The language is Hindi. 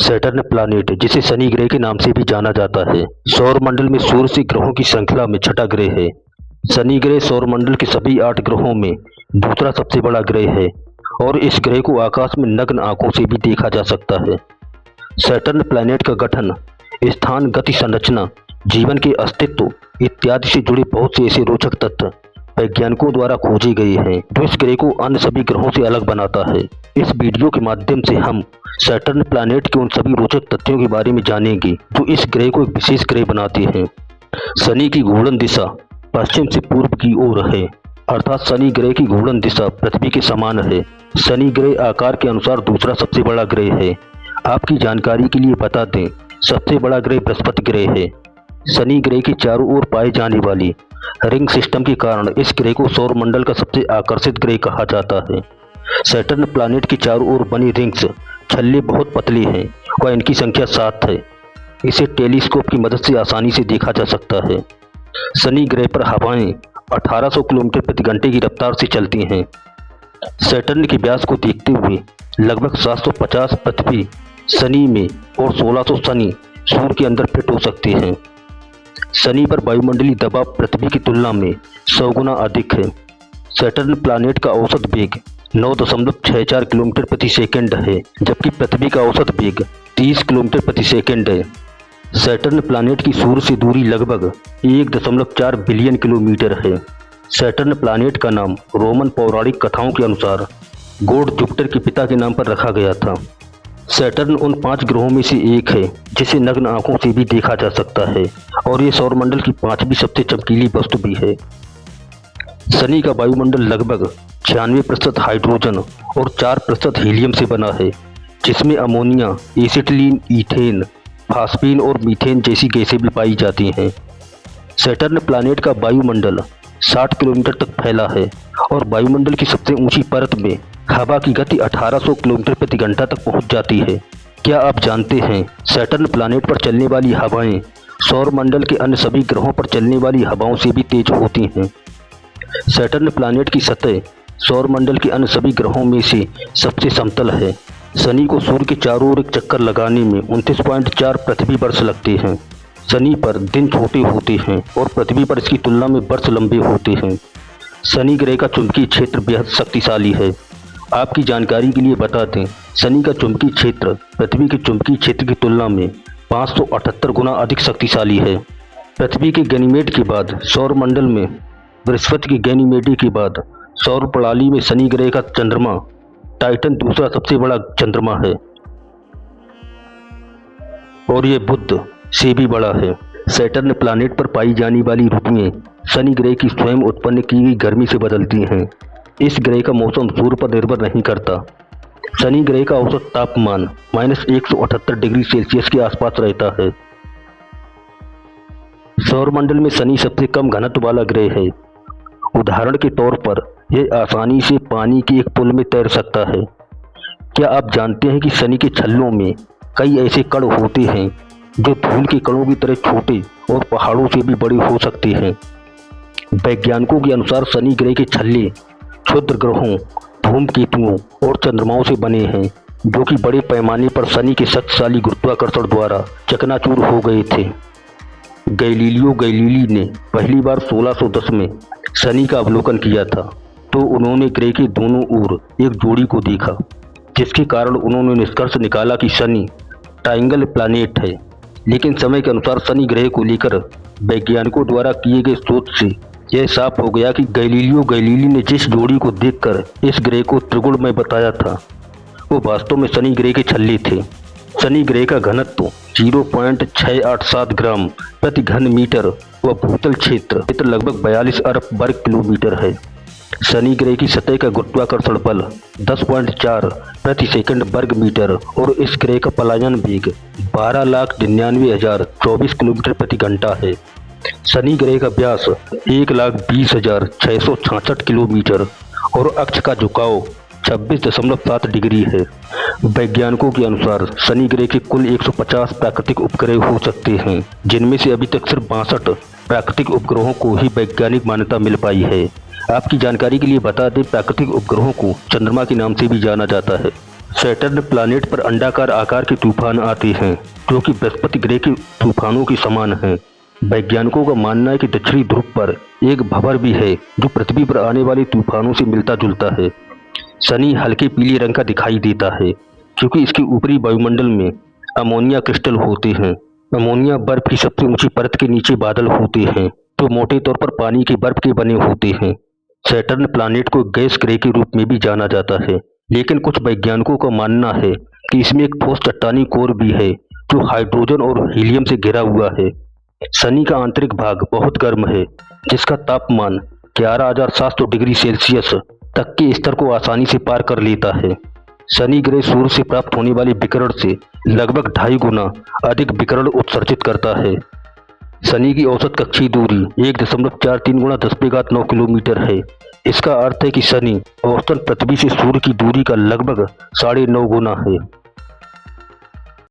सैटर्न प्लैनेट, जिसे शनि ग्रह के नाम से भी जाना जाता है, सौर मंडल में सूर्य से ग्रहों की श्रृंखला में छठा ग्रह है। शनि ग्रह सौर मंडल के सभी 8 ग्रहों में दूसरा सबसे बड़ा ग्रह है और इस ग्रह को आकाश में नग्न आंखों से भी देखा जा सकता है। सैटर्न प्लैनेट का गठन, स्थान, गति, संरचना, जीवन के अस्तित्व इत्यादि से जुड़े बहुत से ऐसे रोचक तथ्य वैज्ञानिकों द्वारा खोजे गए हैं जो इस ग्रह को अन्य सभी ग्रहों से अलग बनाता है। इस वीडियो के माध्यम से हम सैटर्न प्लैनेट के उन सभी रोचक तथ्यों के बारे में जानेंगे जो इस ग्रह को एक विशेष ग्रह बनाते हैं। शनि की घूर्णन दिशा पश्चिम से पूर्व की ओर है, अर्थात शनि ग्रह की घूर्णन दिशा पृथ्वी के समान है। शनि ग्रह आकार के अनुसार दूसरा सबसे बड़ा ग्रह है। आपकी जानकारी के लिए बता दें, सबसे बड़ा ग्रह बृहस्पति ग्रह है। शनि ग्रह के चारों ओर पाए जाने वाली रिंग सिस्टम के कारण इस ग्रह को सौर मंडल का सबसे आकर्षित ग्रह कहा जाता है। सैटर्न प्लैनेट की चारों ओर बनी रिंग्स छल्ले बहुत पतले हैं व इनकी संख्या 7 है। इसे टेलीस्कोप की मदद से आसानी से देखा जा सकता है। शनि ग्रह पर हवाएं 1800 किलोमीटर प्रति घंटे की रफ्तार से चलती हैं। सैटर्न के व्यास को देखते हुए लगभग 750 पृथ्वी शनि में और 1600 शनि सूर्य के अंदर फिट हो सकते हैं। शनि पर वायुमंडलीय दबाव पृथ्वी की तुलना में 100 गुना अधिक है। सैटर्न प्लैनेट का औसत वेग 9.64 किलोमीटर प्रति सेकंड है, जबकि पृथ्वी का औसत वेग 30 किलोमीटर प्रति सेकंड है। सैटर्न प्लैनेट की सूर्य से दूरी लगभग 1.4 बिलियन किलोमीटर है। सैटर्न प्लैनेट का नाम रोमन पौराणिक कथाओं के अनुसार गॉड जुपिटर के पिता के नाम पर रखा गया था। सैटर्न उन 5 ग्रहों में से एक है जिसे नग्न आंखों से भी देखा जा सकता है और ये सौरमंडल की 5वीं सबसे चमकीली वस्तु भी है। शनि का वायुमंडल लगभग 96% हाइड्रोजन और 4% हीलियम से बना है, जिसमें अमोनिया, एसिटिलीन, ईथेन, फास्फीन और मीथेन जैसी गैसें भी पाई जाती हैं। सैटर्न प्लैनेट का वायुमंडल 60 किलोमीटर तक फैला है और वायुमंडल की सबसे ऊंची परत में हवा की गति 1800 किलोमीटर प्रति घंटा तक पहुंच जाती है। क्या आप जानते हैं, सैटर्न प्लैनेट पर चलने वाली हवाएं सौर मंडल के अन्य सभी ग्रहों पर चलने वाली हवाओं से भी तेज होती हैं। सैटर्न प्लैनेट की सतह सौर मंडल के अन्य सभी ग्रहों में से सबसे समतल है। शनि को सूर्य के चारों ओर एक चक्कर लगाने में 29.4 पृथ्वी वर्ष लगते हैं। शनि पर दिन छोटे होते हैं और पृथ्वी पर इसकी तुलना में वर्ष लंबे होते हैं। शनि ग्रह का चुंबकीय क्षेत्र बेहद शक्तिशाली है। आपकी जानकारी के लिए बता दें, शनि का चुंबकीय क्षेत्र पृथ्वी के चुंबकीय क्षेत्र की तुलना में 578 गुना अधिक शक्तिशाली है। पृथ्वी के गैनीमेड के बाद सौर मंडल में बृहस्पति के गैनीमेडी के बाद सौर प्रणाली में शनि ग्रह का चंद्रमा टाइटन दूसरा सबसे बड़ा चंद्रमा है और यह बुध से भी बड़ा है। सैटर्न प्लैनेट पर पाई जाने वाली ऋतुएं शनि ग्रह की स्वयं उत्पन्न की गई गर्मी से बदलती हैं। इस ग्रह का मौसम सूर्य पर निर्भर नहीं करता। शनि ग्रह का औसत तापमान -178 डिग्री सेल्सियस के आसपास रहता है। सौरमंडल में शनि सबसे कम घनत्व वाला ग्रह है। उदाहरण के तौर पर यह आसानी से पानी के एक पुल में तैर सकता है। क्या आप जानते हैं कि शनि के छल्लों में कई ऐसे कण होते हैं जो धूल के कणों की तरह छोटे और पहाड़ों से भी बड़े हो सकते हैं। वैज्ञानिकों के अनुसार शनि ग्रह के छल्ले क्षुद्र ग्रहों, धूमकेतुओं और चंद्रमाओं से बने हैं, जो कि बड़े पैमाने पर शनि के शक्तिशाली गुरुत्वाकर्षण द्वारा चकनाचूर हो गए थे। गैलीलियो गैलीली ने पहली बार 1610 में शनि का अवलोकन किया था, तो उन्होंने ग्रह के दोनों ओर एक जोड़ी को देखा, जिसके कारण उन्होंने निष्कर्ष निकाला कि शनि ट्रायंगल प्लैनेट है। लेकिन समय के अनुसार शनि ग्रह को लेकर वैज्ञानिकों द्वारा किए गए शोध से यह साफ हो गया कि गैलीलियो गैलीली ने जिस जोड़ी को देखकर इस ग्रह को त्रिगुणमय बताया था, वो वास्तव में शनि ग्रह के छल्ले थे। शनि ग्रह का घनत्व 0.687 ग्राम प्रति घन मीटर व भूतल क्षेत्र लगभग 42 अरब वर्ग किलोमीटर है। शनि ग्रह की सतह का गुरुत्वाकर्षण बल 10.4 प्रति सेकंड वर्ग मीटर और इस ग्रह का पलायन वेग 12,99,024 किलोमीटर प्रति घंटा है। शनि ग्रह का व्यास 1,20,666 किलोमीटर और अक्ष का झुकाव 26.7 डिग्री है। वैज्ञानिकों के अनुसार शनि ग्रह के कुल 150 प्राकृतिक उपग्रह हो सकते हैं, जिनमें से अभी तक सिर्फ 62 प्राकृतिक उपग्रहों को ही वैज्ञानिक मान्यता मिल पाई है। आपकी जानकारी के लिए बता दें, प्राकृतिक उपग्रहों को चंद्रमा के नाम से भी जाना जाता है। सैटर्न प्लैनेट पर अंडाकार आकार के तूफान आते हैं जो कि बृहस्पति ग्रह के तूफानों के समान हैं। वैज्ञानिकों का मानना है कि दक्षिणी ध्रुव पर एक भंवर भी है जो पृथ्वी पर आने वाले तूफानों से मिलता जुलता है। शनि हल्के पीले रंग का दिखाई देता है क्योंकि इसके ऊपरी वायुमंडल में अमोनिया क्रिस्टल होते हैं। अमोनिया बर्फ की सबसे ऊंची परत के नीचे बादल होते हैं जो मोटे तौर पर पानी के बर्फ के बने होते हैं। सैटर्न प्लैनेट को गैस ग्रह के रूप में भी जाना जाता है, लेकिन कुछ वैज्ञानिकों का मानना है कि इसमें एक ठोस चट्टानी कोर भी है जो हाइड्रोजन और हीलियम से घिरा हुआ है। शनि का आंतरिक भाग बहुत गर्म है जिसका तापमान 11,700 डिग्री सेल्सियस तक के स्तर को आसानी से पार कर लेता है। शनि ग्रह सूर्य से प्राप्त होने वाले विकिरण से लगभग 2.5 गुना अधिक विकिरण उत्सर्जित करता है। शनि की औसत कक्षीय दूरी 1.43 गुणा 10⁹9 किलोमीटर है। इसका अर्थ है कि शनि औसतन पृथ्वी से सूर्य की दूरी का लगभग 9.5 गुना है।